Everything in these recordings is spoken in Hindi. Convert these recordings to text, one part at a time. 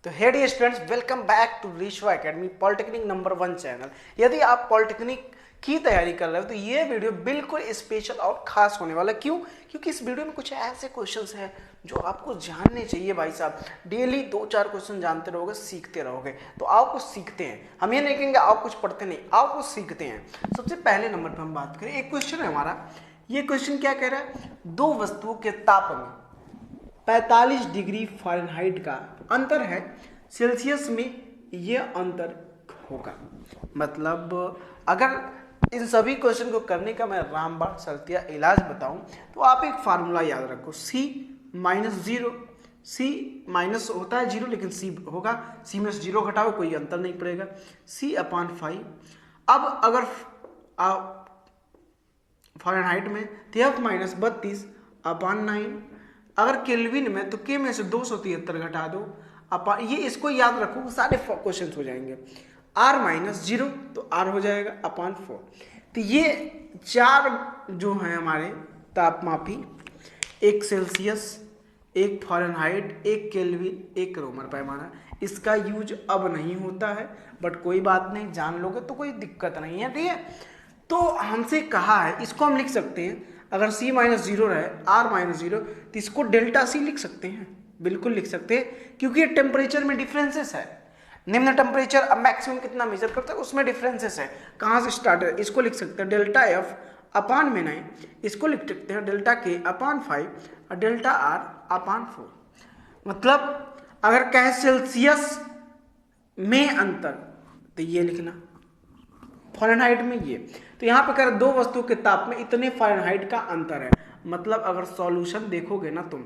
तो hey dear students, welcome back to Rishava academy polytechnic number 1 channel. यदि आप पॉलिटेक्निक की तैयारी कर रहे हो तो ये वीडियो बिल्कुल स्पेशल और खास होने वाला। क्यों? क्योंकि इस वीडियो में कुछ ऐसे क्वेश्चंस हैं जो आपको जानने चाहिए भाई साहब। डेली 2-4 क्वेश्चन जानते रहोगे, सीखते रहोगे, तो आओ कुछ सीखते हैं। हम ये नहीं कहेंगे आओ कुछ पढ़ते नहीं, आओ कुछ सीखते हैं। सबसे पहले नंबर पर हम बात करें, एक क्वेश्चन है हमारा। ये क्वेश्चन क्या कह रहा है? दो वस्तुओं के ताप में 45 डिग्री फ़ारेनहाइट का अंतर है, सेल्सियस में ये अंतर होगा। मतलब अगर इन सभी क्वेश्चन को करने का मैं रामबाण शर्तिया इलाज बताऊं तो आप एक फार्मूला याद रखो, C-0। C माइनस होता है 0 लेकिन C होगा, C में 0 घटाओ कोई अंतर नहीं पड़ेगा, C/5। अब अगर फ़ारेनहाइट में तो F-32/9। अगर केल्विन में तो K में से 273 घटा दो ये इसको याद रखो, सारे क्वेश्चन हो जाएंगे। R-0 तो R हो जाएगा /4। तो ये चार जो हैं हमारे तापमापी, एक सेल्सियस, एक फ़ारेनहाइट, एक केल्विन, एक रोमन पैमाना, इसका यूज अब नहीं होता है, बट कोई बात नहीं, जान लोगे तो कोई दिक्कत नहीं है। ठीक है, तो हमसे कहा है, इसको हम लिख सकते हैं, अगर C-0 रहे, R-0, तो इसको डेल्टा C लिख सकते हैं, बिल्कुल लिख सकते हैं, क्योंकि ये टेम्परेचर में डिफरेंसेस है। निम्न टेम्परेचर अब मैक्सिमम कितना मेजर करता है उसमें डिफरेंसेस है। कहाँ से स्टार्ट है? इसको लिख सकते हैं डेल्टा F/9, इसको लिख सकते हैं डेल्टा K/5 और डेल्टा R/4। मतलब अगर कहे सेल्सियस में अंतर तो ये लिखना, फ़ारेनहाइट में ये। तो यहाँ पे कह रहे दो वस्तुओं के ताप में इतने फ़ारेनहाइट का अंतर है। मतलब अगर सॉल्यूशन देखोगे ना तुम,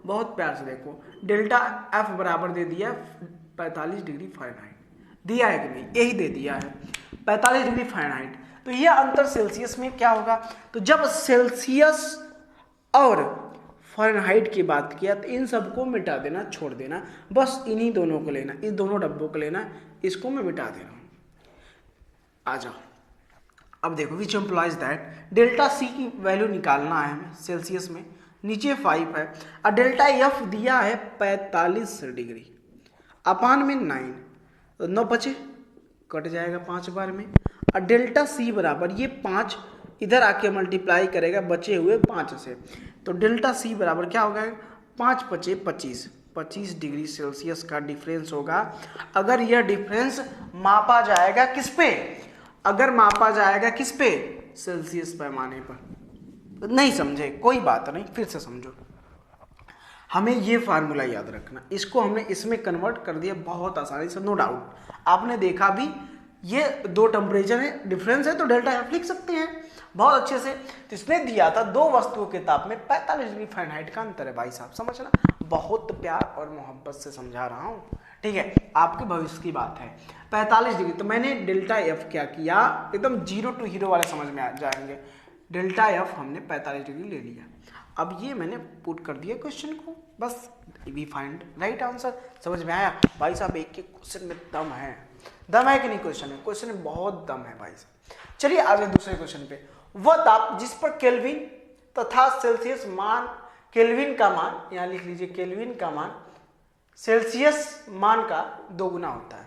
बहुत प्यार से देखो, डेल्टा F बराबर दे दिया 45 डिग्री फ़ारेनहाइट, दिया है कि नहीं? यही दे दिया है 45 डिग्री फ़ारेनहाइट। तो यह अंतर सेल्सियस में क्या होगा? तो जब सेल्सियस और फ़ारेनहाइट की बात किया तो इन सबको मिटा देना, छोड़ देना, बस इन्हीं दोनों को लेना, इस दोनों डब्बों को लेना, इसको मैं मिटा दे रहा हूँ। आ जाओ, अब देखो, विच एम्प्लॉइज दैट डेल्टा C की वैल्यू निकालना है हमें सेल्सियस में, नीचे 5 है, और डेल्टा F दिया है 45 डिग्री, अपान में 9, तो 9 बचे, कट जाएगा 5 बार में, और डेल्टा C बराबर ये 5 इधर आके मल्टीप्लाई करेगा बचे हुए 5 से, तो डेल्टा C बराबर क्या होगा? 5 बचे 25 डिग्री सेल्सियस का डिफरेंस होगा। अगर यह डिफरेंस मापा जाएगा किस पे? अगर मापा जाएगा किस पे? सेल्सियस पैमाने पर। नहीं समझे? कोई बात नहीं, फिर से समझो। हमें ये फार्मूला याद रखना, इसको हमने इसमें कन्वर्ट कर दिया बहुत आसानी से, नो डाउट। आपने देखा भी, ये दो टेम्परेचर है, डिफरेंस है, तो डेल्टा F लिख सकते हैं बहुत अच्छे से। तो इसने दिया था दो वस्तुओं के ताप में 45 डिग्री फ़ारेनहाइट का अंतर है। भाई साहब समझना, बहुत प्यार और मोहब्बत से समझा रहा हूँ, ठीक है, आपके भविष्य की बात है। 45 डिग्री, तो मैंने डेल्टा F क्या किया, एकदम 0 to हीरो वाले समझ में आ जाएंगे। डेल्टा F हमने 45 डिग्री ले लिया। अब ये मैंने पुट कर दिया क्वेश्चन को, बस वी फाइंड राइट आंसर। समझ में आया? भाई साहब एक एक क्वेश्चन में दम है, दम है कि नहीं? क्वेश्चन में बहुत दम है भाई साहब। चलिए आगे दूसरे क्वेश्चन पे। वह ताप जिस पर केल्विन तथा सेल्सियस मान, केल्विन का मान यहाँ लिख लीजिए, केल्विन का मान सेल्सियस मान का दोगुना होता है।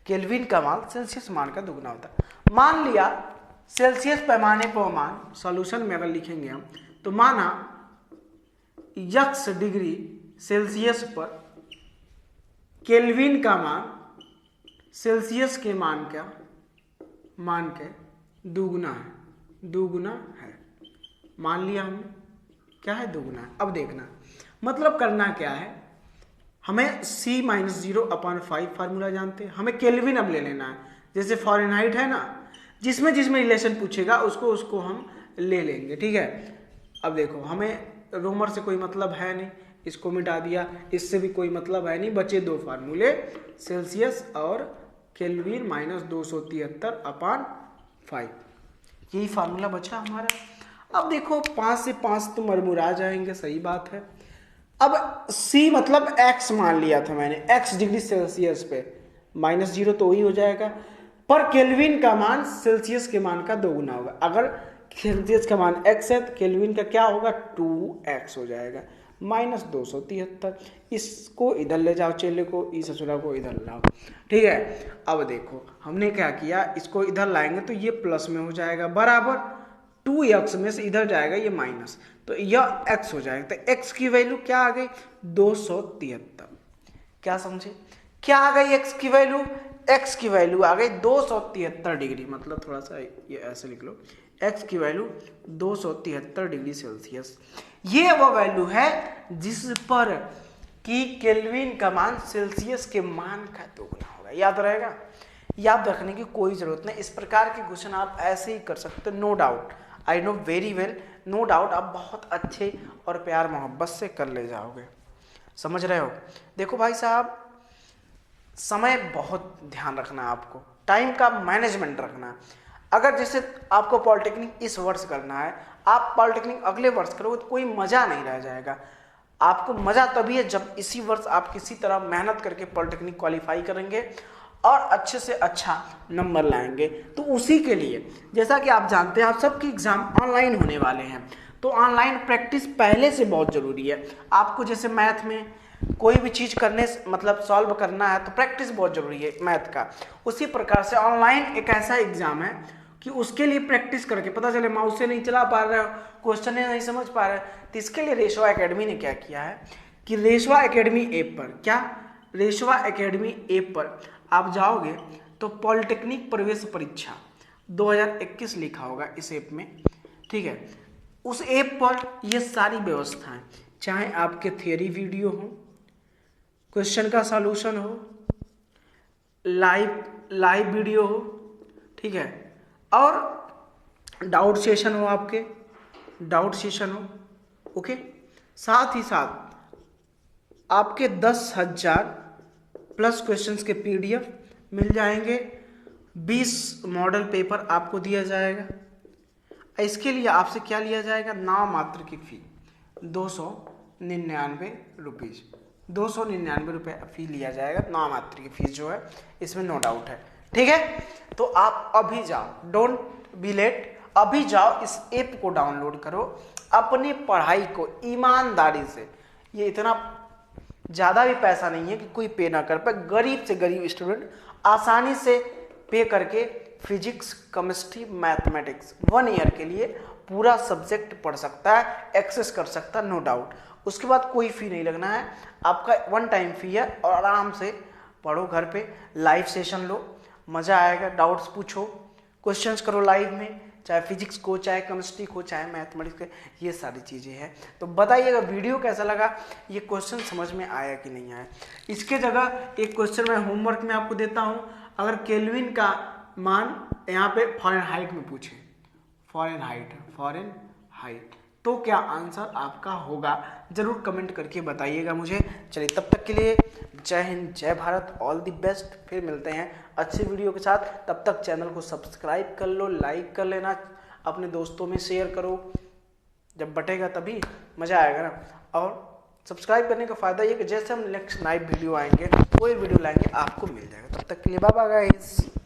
केल्विन का मान सेल्सियस मान का दोगुना होता है। मान लिया सेल्सियस पैमाने पर मान, सॉल्यूशन में अगर लिखेंगे हम तो माना x डिग्री सेल्सियस पर केल्विन का मान सेल्सियस के मान के दोगुना है। मान लिया हमने, क्या है? दोगुना है। अब देखना, मतलब करना क्या है, हमें C-0/5 फार्मूला जानते हैं, हमें केल्विन अब ले लेना है। जैसे फ़ारेनहाइट है ना, जिसमें रिलेशन पूछेगा उसको हम ले लेंगे, ठीक है। अब देखो, हमें रोमर से कोई मतलब है नहीं, इसको मिटा दिया, इससे भी कोई मतलब है नहीं, बचे दो फार्मूले, सेल्सियस और केल्विन -273/5, यही फार्मूला बचा हमारा। अब देखो 5 से 5 तो मरमुरा जाएंगे, सही बात है। अब C मतलब x मान लिया था मैंने, x डिग्री सेल्सियस पे, -0 तो वही हो जाएगा, पर केल्विन का मान सेल्सियस के मान का दोगुना होगा। अगर सेल्सियस का मान x है तो केल्विन का क्या होगा? 2x हो जाएगा। -273। इसको इधर ले जाओ, चेले को, ई ससुरा को इधर लाओ। ठीक है, अब देखो हमने क्या किया, इसको इधर लाएंगे तो ये प्लस में हो जाएगा, बराबर 2x में से इधर जाएगा ये माइनस, तो यह x हो जाएगा। तो x की वैल्यू क्या आ गई, 273। क्या समझे, क्या आ गई x की वैल्यू, x की वैल्यू आ गई 273 डिग्री। मतलब थोड़ा सा ये ऐसे लिख लो, x की वैल्यू 273 डिग्री सेल्सियस। ये वो वैल्यू है जिस पर कि केल्विन का मान सेल्सियस के मान का दोगुना होगा। याद रहेगा, याद रखने की कोई जरूरत नहीं। इस प्रकार के क्वेश्चन आप ऐसे ही कर सकते हो, no doubt, I know very well, no doubt आप बहुत अच्छे और प्यार मोहब्बत से कर ले जाओगे। समझ रहे हो। देखो भाई साहब, समय बहुत ध्यान रखना है आपको, टाइम का मैनेजमेंट रखना है। अगर जैसे आपको पॉलिटेक्निक इस वर्ष करना है, आप पॉलिटेक्निक अगले वर्ष करोगे तो कोई मजा नहीं रह जाएगा। आपको मजा तभी है जब इसी वर्ष आप किसी तरह मेहनत करके पॉलिटेक्निक क्वालिफाई करेंगे और अच्छे से अच्छा नंबर लाएंगे। तो उसी के लिए, जैसा कि आप जानते हैं, आप सबके एग्जाम ऑनलाइन होने वाले हैं, तो ऑनलाइन प्रैक्टिस पहले से बहुत जरूरी है। आपको जैसे मैथ में कोई भी चीज करने मतलब सॉल्व करना है तो प्रैक्टिस बहुत जरूरी है मैथ का, उसी प्रकार से ऑनलाइन एक ऐसा एग्जाम है कि उसके लिए प्रैक्टिस करके, पता चले माउस से नहीं चला पा रहे हो, क्वेश्चन नहीं समझ पा रहे, तो इसके लिए रेशवा एकेडमी ने क्या किया है कि रेशवा एकेडमी ऐप पर, क्या रेशवा एकेडमी ऐप पर आप जाओगे तो पॉलिटेक्निक प्रवेश परीक्षा 2021 लिखा होगा इस ऐप में। ठीक है, उस ऐप पर ये सारी व्यवस्थाएं, चाहे आपके थियरी वीडियो हो, क्वेश्चन का सॉल्यूशन हो, लाइव वीडियो हो, ठीक है, और डाउट सेशन हो, आपके डाउट सेशन हो, ओके। साथ ही साथ आपके 10,000 प्लस क्वेश्चंस के पीडीएफ मिल जाएंगे, 20 मॉडल पेपर आपको दिया जाएगा। इसके लिए आपसे क्या लिया जाएगा, नाम मात्र की फी 299 रुपीज़, 299 रुपये फी लिया जाएगा। नाम मात्र की फीस जो है इसमें नो डाउट है। ठीक है, तो आप अभी जाओ, डोंट बी लेट, अभी जाओ, इस ऐप को डाउनलोड करो, अपनी पढ़ाई को ईमानदारी से, ये इतना ज़्यादा भी पैसा नहीं है कि कोई पे ना कर पाए, गरीब से गरीब स्टूडेंट आसानी से पे करके फिजिक्स, केमिस्ट्री, मैथमेटिक्स 1 ईयर के लिए पूरा सब्जेक्ट पढ़ सकता है, एक्सेस कर सकता है, नो डाउट। उसके बाद कोई फी नहीं लगना है, आपका 1 टाइम फी है, और आराम से पढ़ो घर पे, लाइव सेशन लो, मज़ा आएगा, डाउट्स पूछो, क्वेश्चंस करो लाइव में, चाहे फिजिक्स को, चाहे केमिस्ट्री को, चाहे मैथमेटिक्स को, ये सारी चीज़ें हैं। तो बताइएगा वीडियो कैसा लगा, ये क्वेश्चन समझ में आया कि नहीं आया। इसके जगह एक क्वेश्चन मैं होमवर्क में आपको देता हूँ, अगर केल्विन का मान यहाँ पे फ़ारेनहाइट में पूछे, फ़ारेनहाइट, तो क्या आंसर आपका होगा, जरूर कमेंट करके बताइएगा मुझे। चलिए तब तक के लिए जय हिंद, जय भारत, ऑल द बेस्ट। फिर मिलते हैं अच्छे वीडियो के साथ, तब तक चैनल को सब्सक्राइब कर लो, लाइक कर लेना, अपने दोस्तों में शेयर करो, जब बटेगा तभी मज़ा आएगा ना। और सब्सक्राइब करने का फ़ायदा ये कि जैसे हम नेक्स्ट नाइट वीडियो आएंगे, कोई वीडियो लाएंगे आपको मिल जाएगा। तब तक के लिए बाय बाय गाइस।